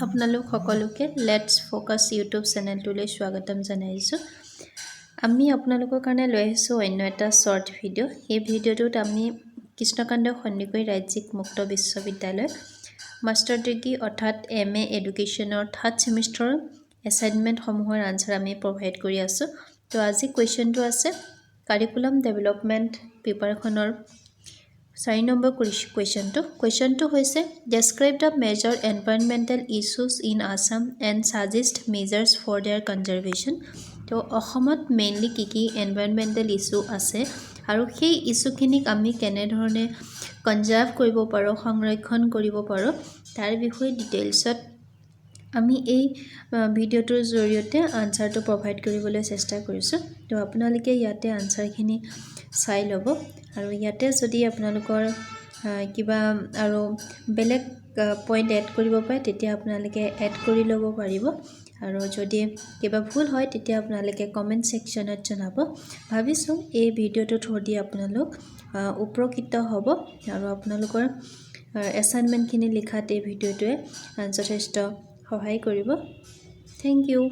আপোনালোক সকলোকে let's focus YouTube চেনেলটোলৈ স্বাগতম জনাইছোঁ। আমি আপোনালোকৰ কাৰণে লৈ আহিছোঁ অন্য এটা শ্বৰ্ট ভিডিঅ'। এই ভিডিঅ'টোত আমি কৃষ্ণকান্ত সন্দিকৈ ৰাজ্যিক মুক্ত বিশ্ববিদ্যালয় মাষ্টাৰ ডিগ্ৰী অৰ্থাৎ MA এডুকেশ্যনৰ 3rd ছেমিষ্টাৰৰ এছাইনমেণ্টসমূহৰ আনচাৰ আমি প্ৰভাইড কৰি আছোঁ। তো আজি কুৱেশ্যনটো আছে কাৰিকুলাম ডেভেলপমেণ্ট পেপাৰখনৰ 4 নম্বৰ কুৱেশ্যনটো হৈছে describe the major environmental issues in Assam and suggest measures for their conservation. তো অসমত মেইনলি কি এনভাইৰনমেণ্টেল ইছ্যু আছে আৰু সেই ইছ্যুখিনিক আমি কেনেধৰণে কনজাৰ্ভ কৰিব পাৰোঁ, সংৰক্ষণ কৰিব পাৰোঁ, তাৰ বিষয়ে ডিটেইলছত আমি এই ভিডিঅ'টোৰ জৰিয়তে আনচাৰটো প্ৰভাইড কৰিবলৈ চেষ্টা কৰিছোঁ। তো আপোনালোকে ইয়াতে আনচাৰখিনি চাই ল'ব আৰু ইয়াতে যদি আপোনালোকৰ কিবা আৰু বেলেগ পইণ্ট এড কৰিব পাৰে তেতিয়া আপোনালোকে এড কৰি ল'ব পাৰিব আৰু যদি কিবা ভুল হয় তেতিয়া আপোনালোকে কমেণ্ট ছেকশ্যনত জনাব। ভাবিছোঁ এই ভিডিঅ'টোৰ থ্ৰু দি আপোনালোক উপকৃত হ'ব আৰু আপোনালোকৰ এছাইনমেণ্টখিনি লিখাত এই ভিডিঅ'টোৱে যথেষ্ট সহায় কৰিব। Thank U.